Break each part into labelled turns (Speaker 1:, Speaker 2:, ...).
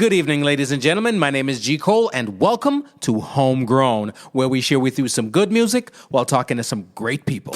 Speaker 1: Good evening, ladies and gentlemen. My name is G. Cole, and welcome to Homegrown, where we share with you some good music while talking to some great people.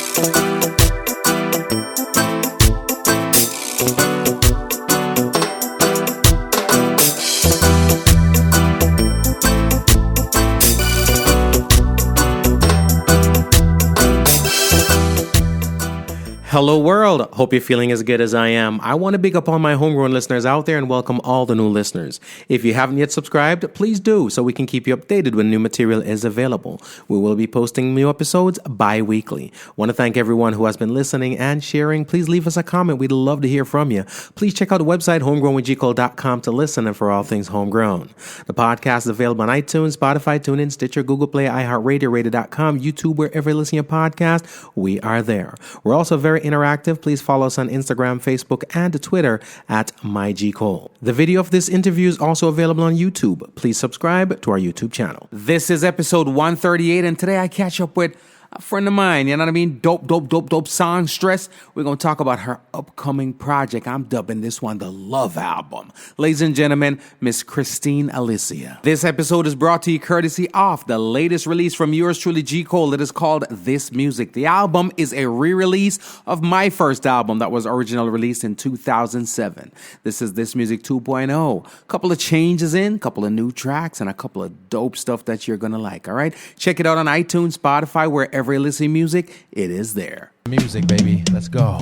Speaker 1: Hello world, hope you're feeling as good as I am. I want to big up all my homegrown listeners out there and welcome all the new listeners. If you haven't yet subscribed, please do so we can keep you updated when new material is available. We will be posting new episodes bi-weekly. Want to thank everyone who has been listening and sharing. Please leave us a comment. We'd love to hear from you. Please check out the website homegrownwithgcole.com to listen and for all things homegrown. The podcast is available on iTunes, Spotify, TuneIn, Stitcher, Google Play, iHeartRadio, Radio.com, YouTube, wherever you listen to your podcast. We are there. We're also very interactive. Please follow us on Instagram, Facebook, and Twitter at MyGCole. The video of this interview is also available on YouTube. Please subscribe to our YouTube channel. This is episode 138, and today I catch up with a friend of mine, you know what I mean? Dope songstress. We're going to talk about her upcoming project. I'm dubbing this one the Love Album. Ladies and gentlemen, Miss Kristine Alicia. This episode is brought to you courtesy of the latest release from yours truly, G. Cole. It is called This Music. The album is a re-release of my first album that was originally released in 2007. This is This Music 2.0. A couple of changes in, a couple of new tracks, and a couple of dope stuff that you're going to like, all right? Check it out on iTunes, Spotify, wherever you listen to music, it is there. Music, baby. Let's go.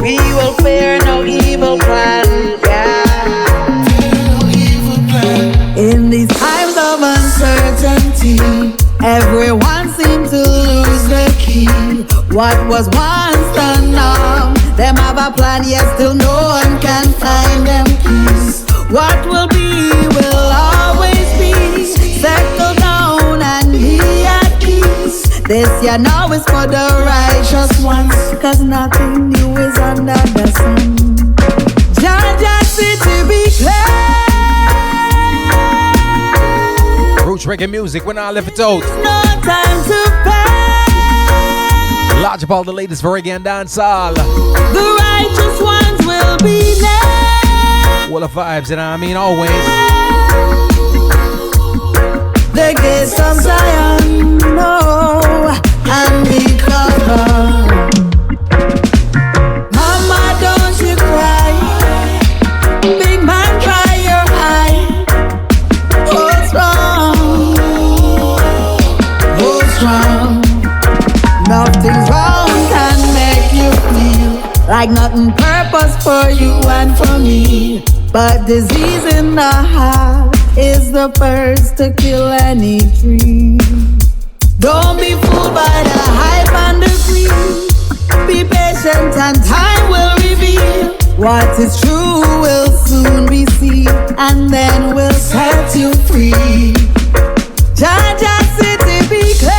Speaker 2: We will fear no evil plan, yeah. In these times of uncertainty, everyone seems to lose the key. What was once the norm, them have a plan, yet still no one can find them keys. What will be will always be. Settle down and be at peace. This year now is for the righteous ones, cause nothing new is under the sun. Jaja City be clear.
Speaker 1: Roots reggae music, when I left it out.
Speaker 2: No time to pay.
Speaker 1: Large of all the latest for reggae and dancehall.
Speaker 2: The righteous ones will be there.
Speaker 1: All the vibes, you know what I mean? Always.
Speaker 2: The gates of Zion, no, and be covered. Mama, don't you cry. Big man, dry your eye. Hold strong. Hold strong. Nothing's wrong can make you feel like nothing purpose for you and for me. But disease in the heart is the first to kill any dream. Don't be fooled by the hype and the greed. Be patient and time will reveal. What is true will soon be seen, and then we'll set you free. Jaja City be clear.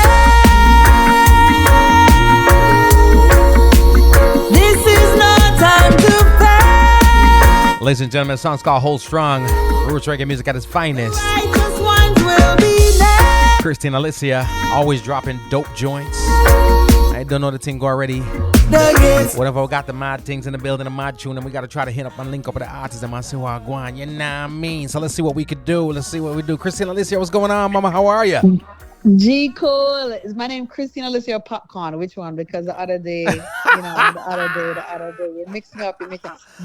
Speaker 2: This is no time to pay.
Speaker 1: Ladies and gentlemen, the song's called Hold Strong. Roots reggae music at its finest.
Speaker 2: Righteous ones will be there.
Speaker 1: Kristine Alicia, always dropping dope joints. I don't know the thing already. Whatever, we got the mad things in the building, the mad tune, and we got to try to hit up and link up with the artists and see what go on. You know what I mean? So let's see what we could do. Let's see what we do. Kristine Alicia, what's going on, mama? How are you?
Speaker 3: G. Cole. Is my name Kristine Alicia Popcorn? Which one? Because the other day, the other day, you're mixing up.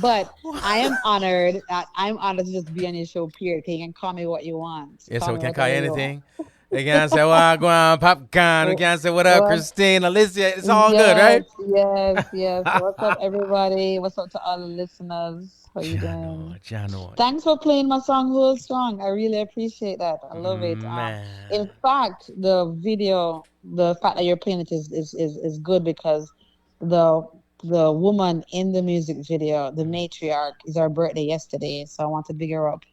Speaker 3: But I am honored to just be on your show, period. Okay, you can call me what you want.
Speaker 1: Yeah, so we can call you anything. They can say, well, go on, Popcorn. We can say, what up, Kristine Alicia? It's all good, right?
Speaker 3: Yes. What's up, everybody? What's up to all the listeners? How you doing?
Speaker 1: Jano.
Speaker 3: Thanks for playing my song Hold Strong. I really appreciate that. I love it. In fact, the video, the fact that you're playing it is good because the woman in the music video, the matriarch, is her birthday yesterday, so I want to big her up.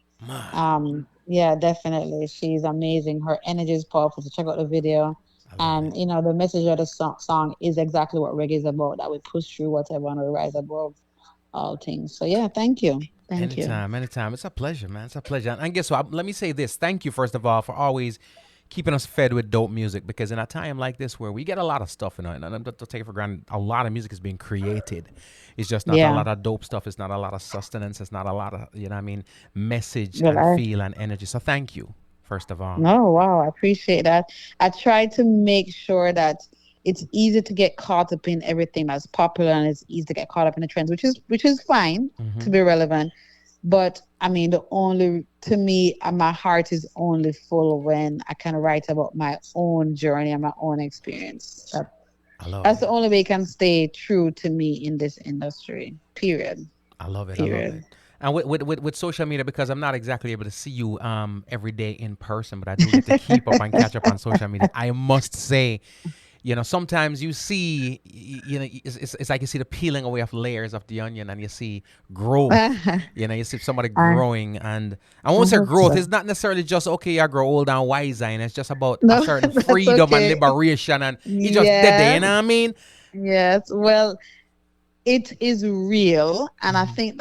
Speaker 3: Yeah, definitely. She's amazing. Her energy is powerful. So check out the video. And the message of the song is exactly what reggae is about, that we push through whatever and we rise above all things. So yeah, thank you. Thank you.
Speaker 1: Anytime. It's a pleasure, man. It's a pleasure. And guess what? Let me say this. Thank you, first of all, for always keeping us fed with dope music, because in a time like this where we get a lot of stuff, and don't take it for granted, a lot of music is being created. It's just not a lot of dope stuff. It's not a lot of sustenance. It's not a lot of, message
Speaker 3: Well,
Speaker 1: and feel and energy. So thank you, first of all.
Speaker 3: No, wow, I appreciate that. I try to make sure that it's easy to get caught up in everything that's popular, and it's easy to get caught up in the trends, which is fine to be relevant. But I mean, to me, my heart is only full when I can write about my own journey and my own experience. That's the only way I can stay true to me in this industry. Period.
Speaker 1: I love it. Period. I love it. And with social media, because I'm not exactly able to see you every day in person, but I do get to keep up and catch up on social media. I must say, sometimes you see, it's like you see the peeling away of layers of the onion, and you see growth. You see somebody growing, and I won't say growth. It's not necessarily just, okay, I grow old and wise, and it's just about a certain freedom and liberation, and you just did it, you know what I mean?
Speaker 3: Yes, well, it is real, and I think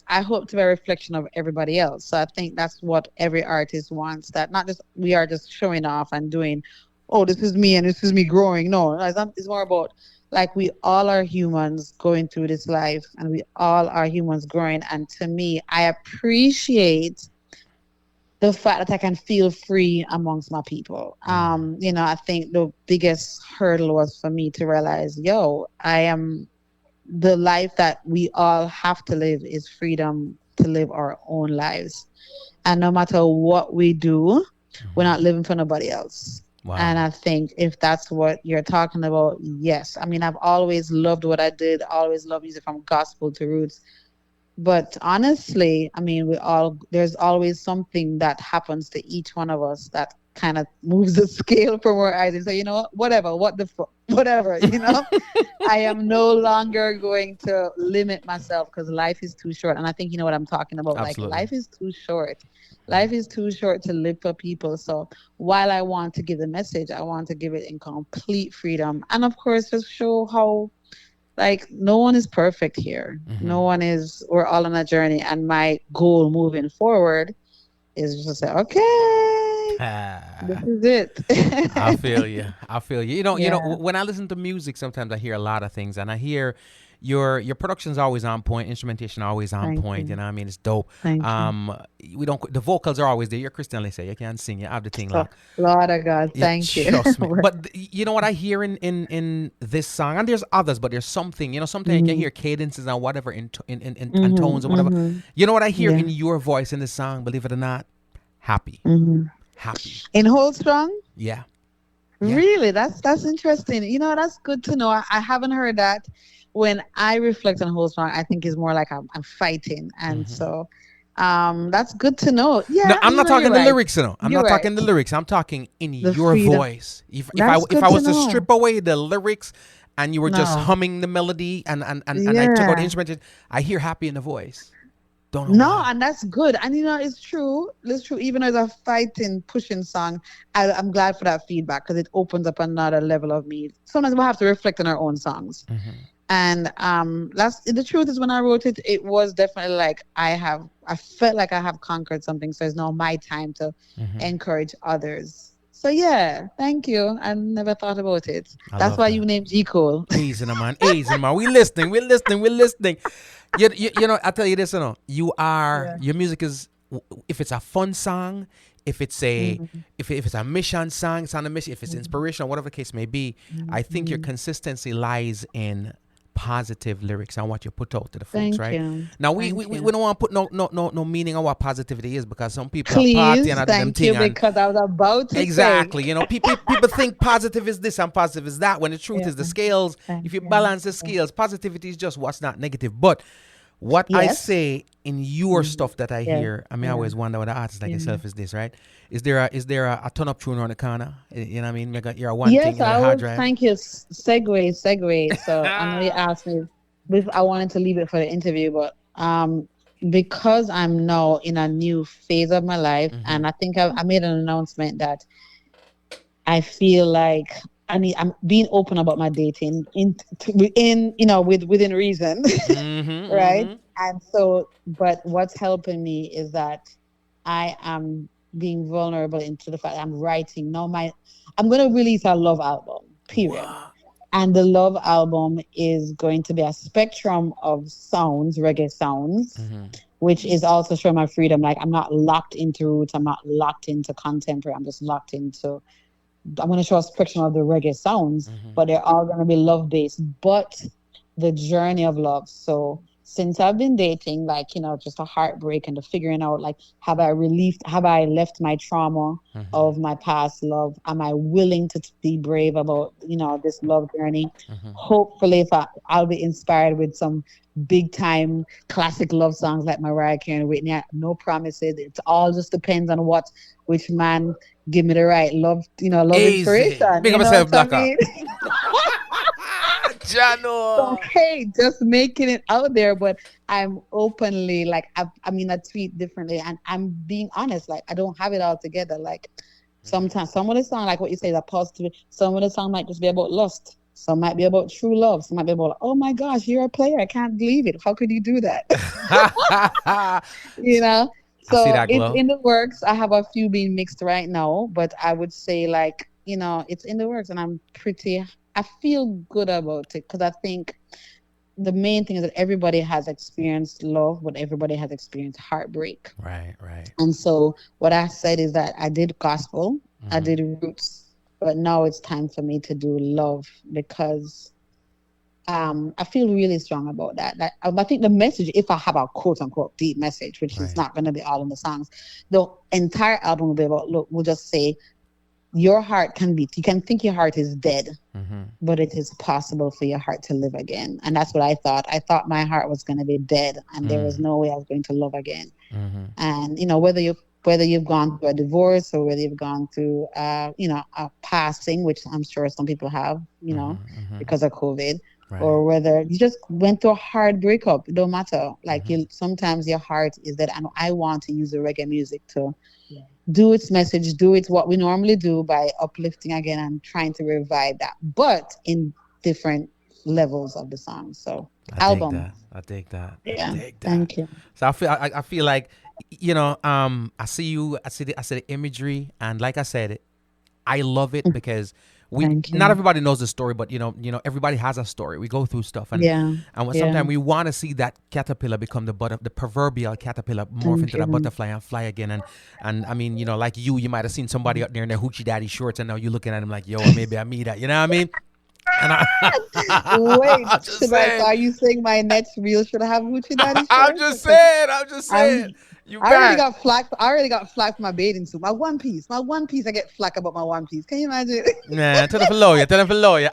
Speaker 3: I hope to be a reflection of everybody else. So I think that's what every artist wants, that not just we are just showing off and doing, oh, this is me and this is me growing. No, it's more about, like, we all are humans going through this life, and we all are humans growing. And to me, I appreciate the fact that I can feel free amongst my people. I think the biggest hurdle was for me to realize, the life that we all have to live is freedom to live our own lives. And no matter what we do, we're not living for nobody else. Wow. And I think if that's what you're talking about, yes. I mean, I've always loved what I did, always loved music from gospel to roots. But honestly, I mean, there's always something that happens to each one of us that kind of moves the scale from where I did. So, whatever, whatever, I am no longer going to limit myself, because life is too short. And I think you know what I'm talking about.
Speaker 1: Absolutely.
Speaker 3: Like, life is too short. Life is too short to live for people. So while I want to give the message, I want to give it in complete freedom. And of course, just show how, like, no one is perfect here. We're all on a journey. And my goal moving forward is just to say, okay, this is it.
Speaker 1: I feel you. You know, when I listen to music, sometimes I hear a lot of things, and I hear your production's always on point, instrumentation always on point. You know what I mean? It's dope. The vocals are always there. You're Kristine Alicia. You can sing. You have the thing like,
Speaker 3: Lord of God, thank you.
Speaker 1: Trust me. But you know what I hear in this song, and there's others, but there's something, you can hear cadences and whatever in tones or whatever. You know what I hear in your voice in this song, believe it or not? Happy. Happy.
Speaker 3: In Hold Strong?
Speaker 1: Yeah.
Speaker 3: Really? That's interesting. That's good to know. I haven't heard that. When I reflect on Hold Strong, I think it's more like I'm fighting. And so that's good to know. Yeah.
Speaker 1: No, I'm not talking the lyrics, I'm not talking the lyrics. I'm talking in your voice. If I was to strip away the lyrics and you were just humming the melody and I took out the instrument, I hear happy in the voice. Don't know why.
Speaker 3: And that's good. And it's true. It's true. Even as a fighting, pushing song, I'm glad for that feedback, because it opens up another level of me. Sometimes we'll have to reflect on our own songs. And that's the truth. Is when I wrote it, it was definitely like I felt like I have conquered something, so it's now my time to encourage others. So yeah, thank you. I never thought about it. That's why you named G Cole.
Speaker 1: Easy, man. We listening. You know, I tell you this, your music is, if it's a fun song, if it's a if it's a mission song, it's on a mission, if it's inspirational, whatever the case may be, I think your consistency lies in positive lyrics and what you put out to the folks.
Speaker 3: Thank
Speaker 1: right
Speaker 3: you.
Speaker 1: Now we don't want to put no meaning on what positivity is, because some people
Speaker 3: Please,
Speaker 1: are partying at them thing,
Speaker 3: because I was about to
Speaker 1: exactly
Speaker 3: say.
Speaker 1: People think positive is this and positive is that, when the truth is the scales. If you balance the scales, positivity is just what's not negative. But what I say in your stuff that I hear, I mean, I always wonder what an artist like yourself is this, right? Is there a turn up tune around the corner? You know what I mean? You're one thing in a hard drive.
Speaker 3: Thank you. Segue. So I know you asked me if I wanted to leave it for the interview, but because I'm now in a new phase of my life, and I think I made an announcement that I feel like I'm being open about my dating within reason, right? And so, but what's helping me is that I am being vulnerable into the fact that I'm writing. Now I'm gonna release a love album, period.
Speaker 1: Wow.
Speaker 3: And the love album is going to be a spectrum of sounds, reggae sounds, which is also showing my freedom. Like I'm not locked into roots, I'm not locked into contemporary, I'm going to show a spectrum of the reggae sounds, but they're all going to be love based, but the journey of love. So since I've been dating, like, just a heartbreak and the figuring out, like, have I left my trauma of my past love? Am I willing to be brave about, this love journey? Hopefully, if I'll be inspired with some big time classic love songs like Mariah Carey and Whitney. No promises. It all just depends on which man give me the right love, love inspiration.
Speaker 1: Big up yourself, Blacker. Jano.
Speaker 3: So, hey, just making it out there, but I'm openly, like, I tweet differently, and I'm being honest. Like, I don't have it all together. Like, sometimes some of the song, like what you say, is a positive. Some of the song might just be about lust. Some might be about true love. Some might be about, oh my gosh, you're a player. I can't believe it. How could you do that? So it's in the works. I have a few being mixed right now, but I would say, like, it's in the works, and I feel good about it, because I think the main thing is that everybody has experienced love, but everybody has experienced heartbreak.
Speaker 1: Right.
Speaker 3: And so what I said is that I did gospel, I did roots, but now it's time for me to do love, because I feel really strong about that. I think the message, if I have a quote unquote deep message, which is not going to be all in the songs, the entire album will be about, look, we'll just say, your heart can beat. You can think your heart is dead, but it is possible for your heart to live again. And that's what I thought. I thought my heart was going to be dead, and there was no way I was going to love again. And, whether you've gone through a divorce, or whether you've gone through, a passing, which I'm sure some people have, because of COVID, or whether you just went through a hard breakup, it don't matter. Like, sometimes your heart is dead. And I want to use the reggae music to do its message, do it what we normally do by uplifting again and trying to revive that, but in different levels of the song. So
Speaker 1: I dig that.
Speaker 3: Yeah. Thank you.
Speaker 1: So I feel like, I see the imagery, and like I said, I love it because not everybody knows the story, but everybody has a story. We go through stuff, and sometimes we want to see that caterpillar become the proverbial caterpillar morph into that butterfly and fly again. And I mean, like you might have seen somebody out there in their hoochie daddy shorts, and now you're looking at him like, yo, maybe I mean that. You know what I mean? And
Speaker 3: wait, are you saying my next reel should have hoochie daddy shorts?
Speaker 1: I'm just saying. I
Speaker 3: already got flack for my bathing suit. My one piece. I get flack about my one piece. Can you imagine?
Speaker 1: Nah, tell them for lawyer.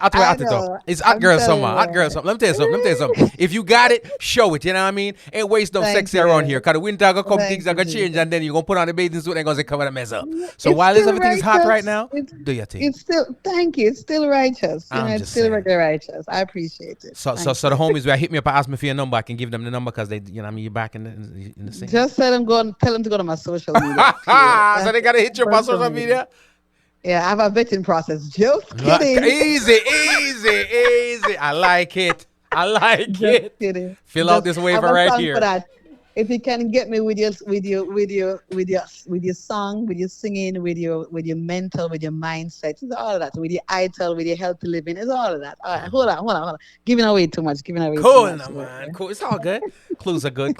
Speaker 1: It's hot girl summer. Let me tell you something. If you got it, show it. You know what I mean? Ain't waste no sexy around here. Cause the winter gonna come, things are gonna change, and then you gonna put on the bathing suit and gonna cover the mess up. So while everything is hot right now, do your thing.
Speaker 3: It's still, thank you. It's still righteous. It's still regular righteous. I appreciate it.
Speaker 1: So the homies will hit me up and ask me for your number. I can give them the number, because they, you're back in the scene.
Speaker 3: Just tell them to go to my social media.
Speaker 1: So they gotta hit you on social media.
Speaker 3: Yeah, I have a vetting process. Just kidding.
Speaker 1: Easy. I like it.
Speaker 3: Just kidding.
Speaker 1: Fill out this waiver right here.
Speaker 3: For that. If you can get me with your song, with your singing, with your mental, with your mindset, it's all of that. With your ITEL, with your healthy living, it's all of that. All right, hold on. Giving away too much.
Speaker 1: Cool, man. Cool. It's all good. Clues are good.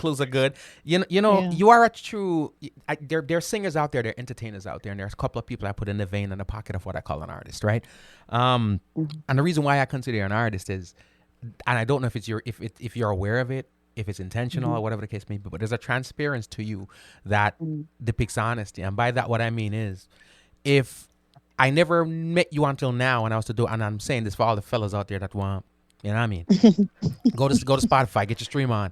Speaker 1: You are a true. There are singers out there, there are entertainers out there, and there's a couple of people I put in the vein and the pocket of what I call an artist, right? And the reason why I consider you an artist is, and I don't know if you're aware of it, if it's intentional or whatever the case may be, but there's a transparency to you that depicts honesty. And by that, what I mean is, if I never met you until now, and I was to do, and I'm saying this for all the fellas out there that want, you know what I mean? Go to Spotify, get your stream on,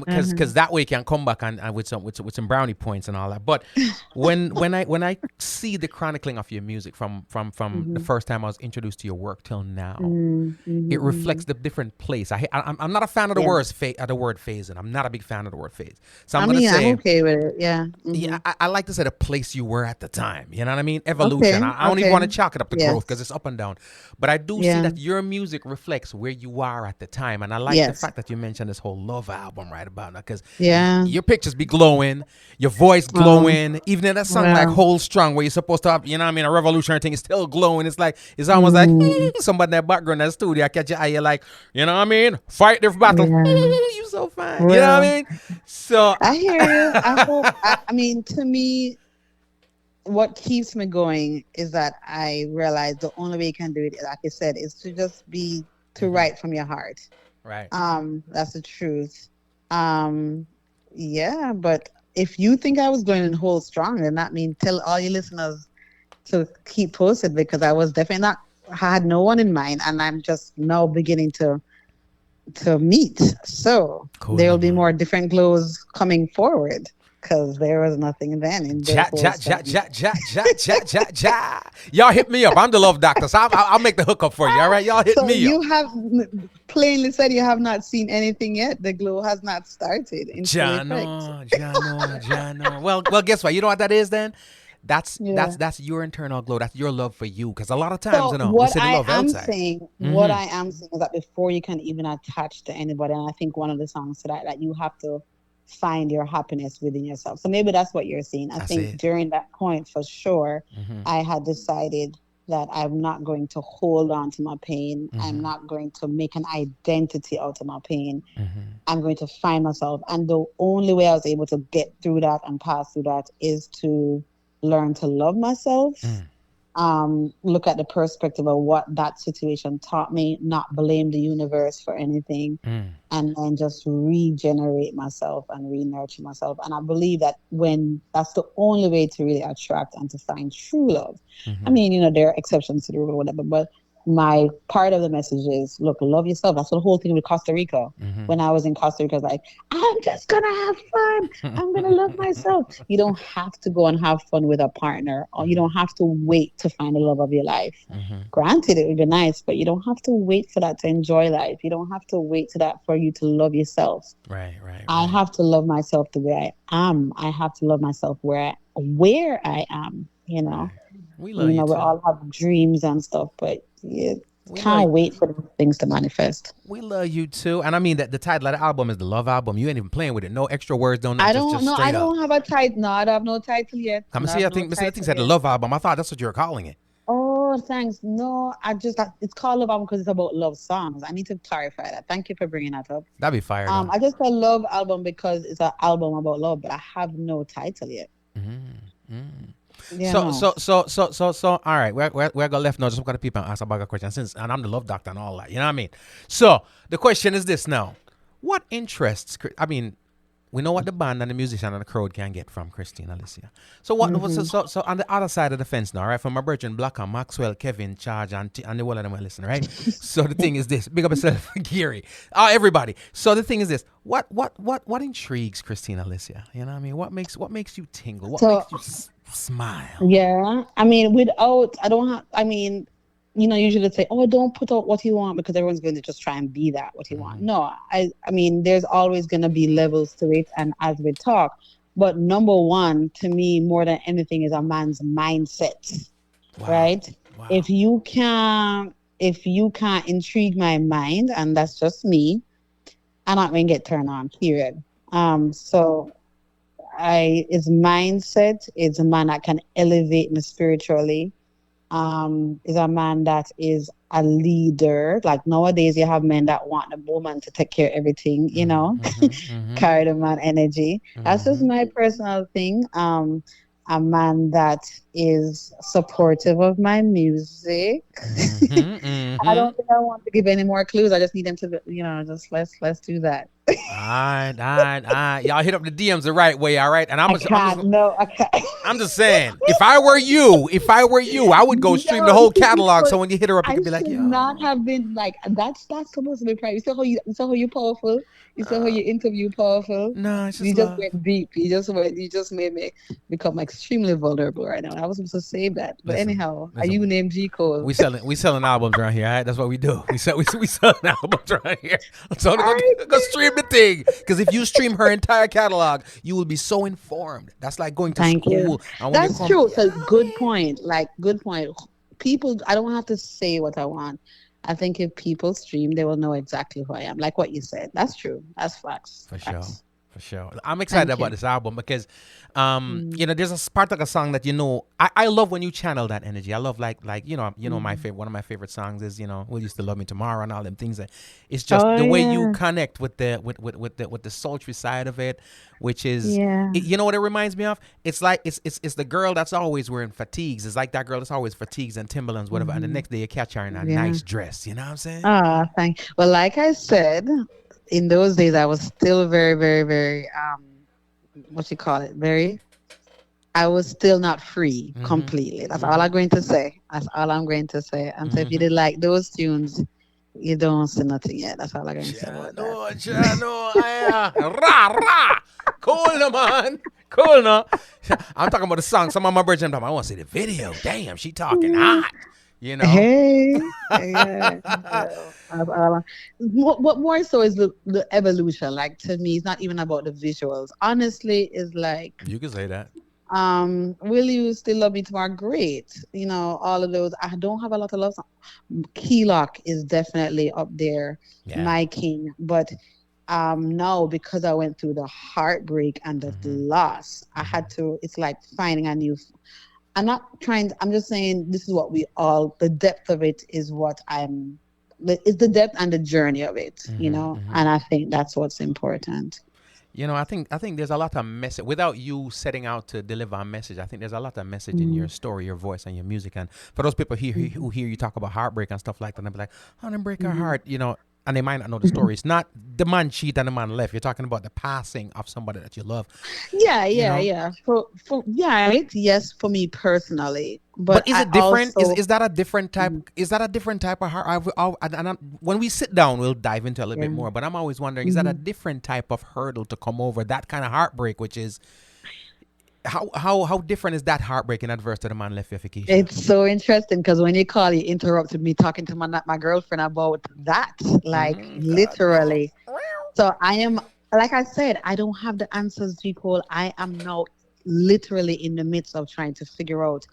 Speaker 1: because that way you can come back and with some brownie points and all that. But when I see the chronicling of your music from the first time I was introduced to your work till now, it reflects the different place. I'm not a fan of the word phase, and I'm not a big fan of the word phase. So I'm
Speaker 3: okay with it. Yeah.
Speaker 1: Yeah, I like to say the place you were at the time. You know what I mean? Evolution. I don't even want to chalk it up to growth, because it's up and down. But I do see that your music reflects where where you are at the time. And I like the fact that you mentioned this whole love album right about now, because your pictures be glowing, your voice glowing, even in that song like Hold Strong, where you're supposed to have, you know what I mean, a revolutionary thing is still glowing. It's like, it's almost like somebody in that background in that studio, I catch your eye, you're like, you know what I mean? Fight their battle. You so fine. You know what I mean? So
Speaker 3: I hear you. I hope, I mean, to me, what keeps me going is that I realize the only way you can do it, like I said, is to just be to write from your heart.
Speaker 1: Right.
Speaker 3: That's the truth. Yeah, but if you think I was going in Hold Strong, then that means tell all your listeners to keep posted, because I was definitely not. I had no one in mind, and I'm just now beginning to meet. So there will be more different glows coming forward. Because there was nothing then in
Speaker 1: Y'all hit me up. I'm the love doctor, so I'll make the hookup for you. All right, y'all hit me up.
Speaker 3: You have plainly said you have not seen anything yet. The glow has not started.
Speaker 1: Jano. Well, guess what? You know what that is then? That's your internal glow. That's your love for you. Because a lot of times, you know, we say the love outside.
Speaker 3: What I am saying is that before you can even attach to anybody, and I think one of the songs to that you have to find your happiness within yourself. So maybe that's what you're saying. I think during that point, for sure, I had decided that I'm not going to hold on to my pain. I'm not going to make an identity out of my pain. I'm going to find myself. And the only way I was able to get through that and pass through that is to learn to love myself. Look at the perspective of what that situation taught me, not blame the universe for anything, and then just regenerate myself and re-nurture myself. And I believe that when that's the only way to really attract and to find true love. I mean, you know, there are exceptions to the rule or whatever, but my part of the message is, look, love yourself. That's the whole thing with Costa Rica. When I was in Costa Rica, I was like, I'm just going to have fun. I'm going to love myself. You don't have to go and have fun with a partner, or you don't have to wait to find the love of your life. Granted, it would be nice, but you don't have to wait for that to enjoy life. You don't have to wait for that for you to love yourself.
Speaker 1: Right.
Speaker 3: I have to love myself the way I am. I have to love myself where I am, you know.
Speaker 1: Right. We love you
Speaker 3: we all have dreams and stuff, but can't wait for the things to manifest.
Speaker 1: We love you too. And I mean that the title of the album is The Love Album. You ain't even playing with it. No extra words, don't
Speaker 3: I don't know. I don't have a title. No, I don't have no title yet.
Speaker 1: Come see, I think Mr. Thing said The Love Album. I thought that's what you were calling it.
Speaker 3: Oh, thanks. No, it's called Love Album because it's about love songs. I need to clarify that. Thank you for bringing that up.
Speaker 1: That'd be fire.
Speaker 3: I just said Love Album because it's an album about love, but I have no title yet. Yeah,
Speaker 1: so all right, we're gonna left now just because people ask about a question and I'm the love doctor and all that, you know what I mean? So the question is this now: what interests? I mean, we know what the band and the musician and the crowd can get from Kristine Alicia. So what? So on the other side of the fence now, right? From my brethren, Black and Maxwell, Kevin, Charge, and the one of them are listening, right? So the thing is this: big up yourself, Gary, everybody. So the thing is this: what intrigues Kristine Alicia? You know what I mean? What makes you tingle? What makes you smile?
Speaker 3: Yeah, I mean, usually say, oh, don't put out what you want because everyone's going to just try and be that what you want. No, I mean, there's always going to be levels to it, and as we talk, but number one to me more than anything is a man's mindset. Right? Wow. If you can't intrigue my mind, and that's just me, I'm not going to get turned on, period. So it's mindset. It's a man that can elevate me spiritually. Is a man that is a leader. Like nowadays, you have men that want the woman to take care of everything, you know, carry the man energy. That's just my personal thing. A man that is supportive of my music. I don't think I want to give any more clues. I just need them to, just let's do that.
Speaker 1: All right. Y'all hit up the DMs the right way, all right? And I can't. I'm just saying, if I were you, I would go stream the whole catalog. So when you hit her up, you could be like, yo.
Speaker 3: Not have been like that's supposed to be private. You saw how you powerful. You saw how you interview powerful.
Speaker 1: No, it's just
Speaker 3: you just went deep. You just made me become extremely vulnerable right now. I was supposed to say that, but anyhow, are you named G Cole?
Speaker 1: We selling albums around here. All right? That's what we do. We selling albums around here. So go stream the thing, because if you stream her entire catalog, you will be so informed. That's like going to school.
Speaker 3: That's true. So good point. People, I don't have to say what I want. I think if people stream, they will know exactly who I am. Like what you said. That's true. That's facts.
Speaker 1: For sure.
Speaker 3: Facts.
Speaker 1: For sure. I'm excited
Speaker 3: Thank
Speaker 1: about
Speaker 3: you.
Speaker 1: this album because, there's a part of a song that I love when you channel that energy. I love like my favorite one of my favorite songs is Will You Still Love Me Tomorrow and all them things. That it's just
Speaker 3: Oh
Speaker 1: the way you
Speaker 3: yeah.
Speaker 1: connect with the sultry side of it, which is
Speaker 3: Yeah.
Speaker 1: you know what it reminds me of. It's like it's the girl that's always wearing fatigues. It's like that girl that's always fatigues and Timberlands whatever, and the next day you catch her in a
Speaker 3: Yeah.
Speaker 1: nice dress. You know what I'm saying?
Speaker 3: Well, like I said, in those days I was still very, very, very what you call it? I was still not free completely. That's all I'm going to say. That's all I'm going to say. And so if you did like those tunes, you don't see nothing yet. That's all I'm going to say about that.
Speaker 1: No, rah, rah. Cool, no, man. Cool, no. I'm talking about the song. Some of my birds, I want to see the video. Damn, she talking hot.
Speaker 3: Hey, yeah. What more so is the evolution. Like to me, it's not even about the visuals. Honestly, it's like
Speaker 1: You can say that.
Speaker 3: Will You Still Love Me Tomorrow? Great. All of those. I don't have a lot of love songs. Key Lock is definitely up there,
Speaker 1: Yeah.
Speaker 3: my king. But no, because I went through the heartbreak and the loss, I had to. It's like finding a new. I'm just saying this is what the depth of it is it's the depth and the journey of it, and I think that's what's important.
Speaker 1: I think there's a lot of message without you setting out to deliver a message. I think there's a lot of message in your story, your voice, and your music. And for those people who hear you talk about heartbreak and stuff like that, they'll be like, "Oh, then break her heart," and they might not know the story. It's not the man cheat and the man left. You're talking about the passing of somebody that you love.
Speaker 3: Yeah. Yes, for me personally.
Speaker 1: But is it different? Is that a different type? Is that a different type of heart? When we sit down, we'll dive into a little bit more. But I'm always wondering, is that a different type of hurdle to come over? That kind of heartbreak, which is how different is that heartbreak in adverse to the man left verification?
Speaker 3: It's so interesting because when you interrupted me talking to my girlfriend about that, like literally. So I am, like I said, I don't have the answers, people. I am now literally in the midst of trying to figure out,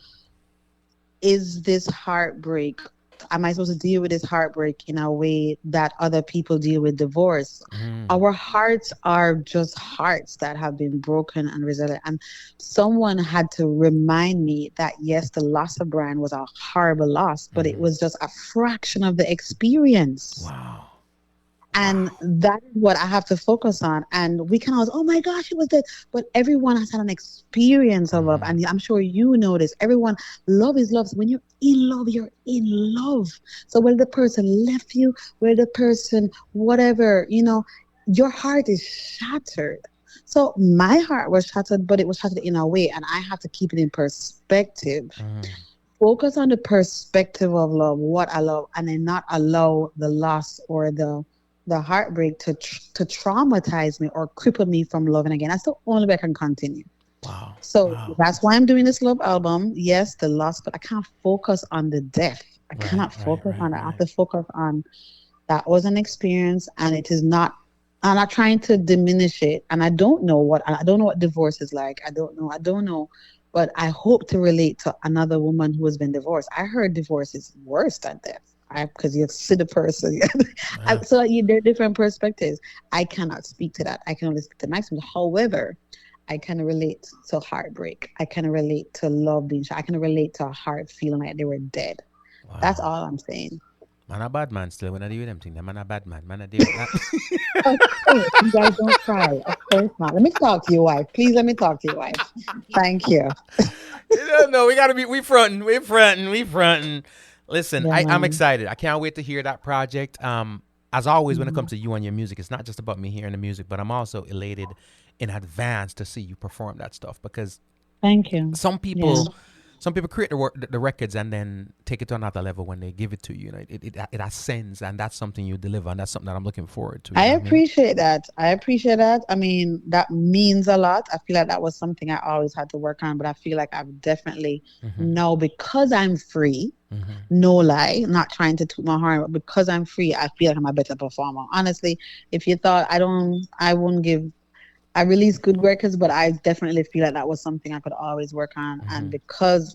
Speaker 3: is this heartbreak, am I supposed to deal with this heartbreak in a way that other people deal with divorce? Our hearts are just hearts that have been broken and resilient. And someone had to remind me that, yes, the loss of Brian was a horrible loss, but it was just a fraction of the experience.
Speaker 1: Wow.
Speaker 3: And that is what I have to focus on. And we can always, oh my gosh, it was dead. But everyone has had an experience of love. And I'm sure you know this. Love is love. So when you're in love, you're in love. So whether the person left you, whether the person, whatever, your heart is shattered. So my heart was shattered, but it was shattered in a way. And I have to keep it in perspective. Focus on the perspective of love, what I love, and then not allow the loss or the heartbreak to traumatize me or cripple me from loving again. That's the only way I can continue.
Speaker 1: Wow.
Speaker 3: So that's why I'm doing this love album. Yes, the loss, but I can't focus on the death. I cannot focus on it. I have to focus on that was an experience, and it is not. I'm not trying to diminish it, and I don't know what divorce is like. I don't know. But I hope to relate to another woman who has been divorced. I heard divorce is worse than death. Because you see the person. So there are different perspectives. I cannot speak to that. I can only speak to maximum. However, I can relate to heartbreak. I can relate to love being shot. I can relate to a heart feeling like they were dead. Wow. That's all I'm saying.
Speaker 1: Man a bad man still when I deal with them things. Man a bad man. Man a deal with that.
Speaker 3: Of course, you guys don't cry. Of course not. Let me talk to your wife. Please let me talk to your wife. Thank you.
Speaker 1: No, we fronting. Listen, I'm excited. I can't wait to hear that project. As always, when it comes to you and your music, it's not just about me hearing the music, but I'm also elated in advance to see you perform that stuff because
Speaker 3: thank you.
Speaker 1: Some people create the records and then take it to another level when they give it to you. It ascends, and that's something you deliver, and that's something that I'm looking forward to.
Speaker 3: I appreciate that. I mean, that means a lot. I feel like that was something I always had to work on, but I feel like I've definitely now, because I'm free, no lie, not trying to toot my horn, but because I'm free, I feel like I'm a better performer. Honestly, if you thought I released good records, but I definitely feel like that was something I could always work on.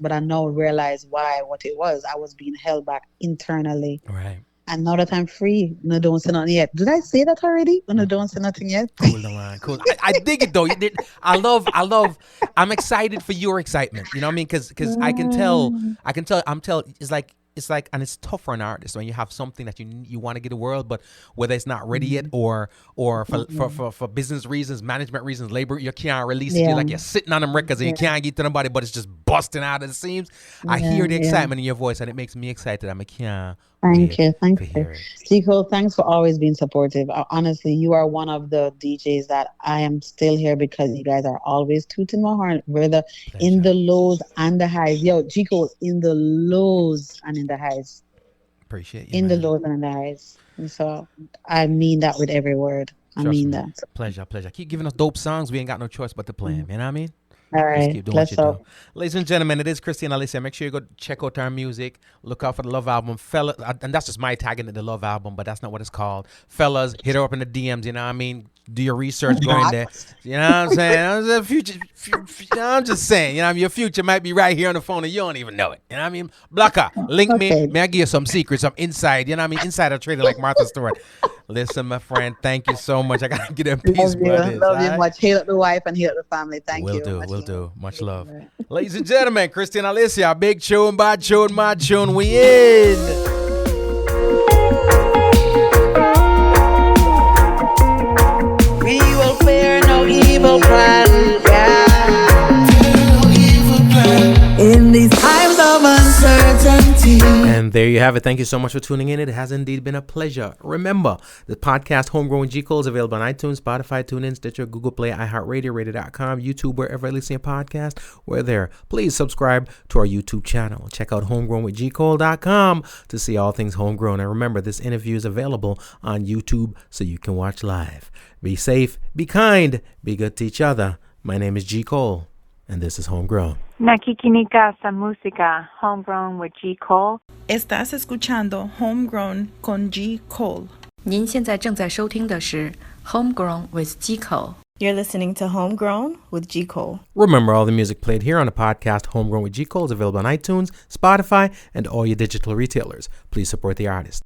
Speaker 3: But I now realize what it was. I was being held back internally.
Speaker 1: Right.
Speaker 3: And now that I'm free, no, don't say nothing yet. Did I say that already? No, don't say nothing yet.
Speaker 4: Cool, man. Cool. I dig it though. You did. I love. I'm excited for your excitement. You know what I mean? Because I can tell. It's like, and it's tough for an artist when you have something that you want to get the world, but whether it's not ready yet or for business reasons, management reasons, labor, you can't release it. You're sitting on them records and you can't get to nobody, but it's just busting out at the seams. I hear the excitement in your voice and it makes me excited. I'm like,
Speaker 3: Thank you. Chico, thanks for always being supportive. Honestly, you are one of the DJs that I am still here because you guys are always tooting my horn, whether in the lows and the highs. Yo, Chico, in the lows and in the highs.
Speaker 4: Appreciate you.
Speaker 3: In the lows and in the highs. And so I mean that with every word. I mean that.
Speaker 4: Pleasure. Keep giving us dope songs. We ain't got no choice but to play them. You know what I mean?
Speaker 3: All right.
Speaker 4: Just keep doing what you do. Ladies and gentlemen, it is Kristine Alicia. Make sure you go check out our music. Look out for the Love album. Fellas, and that's just my tagging it the Love album, but that's not what it's called. Fellas, hit her up in the DMs, you know what I mean? Do your research, go in there. You know what I'm saying? I'm just saying, you know what I mean? Your future might be right here on the phone and you don't even know it. You know what I mean? Blocker, link me. May I give you some secrets, some inside, you know what I mean? Insider trading like Martha Stewart. Listen, my friend, thank you so much. I got to get in peace, brother.
Speaker 3: Love you much. Hail up the wife and hail up the family. Thank you.
Speaker 4: Will do. Much love. Ladies and gentlemen, Kristine Alicia, big tune, bad tune, my tune, we in.
Speaker 2: We will fear no evil plan, in these times of uncertainty.
Speaker 1: And there you have it. Thank you so much for tuning in. It has indeed been a pleasure. Remember, the podcast Homegrown G Cole is available on iTunes, Spotify, TuneIn, Stitcher, Google Play, iHeartRadio, Radio.com, YouTube, wherever you listen to podcast. We're there. Please subscribe to our YouTube channel. Check out homegrownwithgcole.com to see all things homegrown. And remember, this interview is available on YouTube so you can watch live. Be safe, be kind, be good to each other. My name is G Cole, and this is Homegrown.
Speaker 5: Nakikinika sa música, Homegrown with G Cole.
Speaker 6: Estás escuchando Homegrown con G Cole.
Speaker 7: 您现在正在收听的是 Homegrown with G Cole.
Speaker 6: You're listening to Homegrown with G Cole.
Speaker 1: Remember, all the music played here on the podcast Homegrown with G Cole is available on iTunes, Spotify, and all your digital retailers. Please support the artist.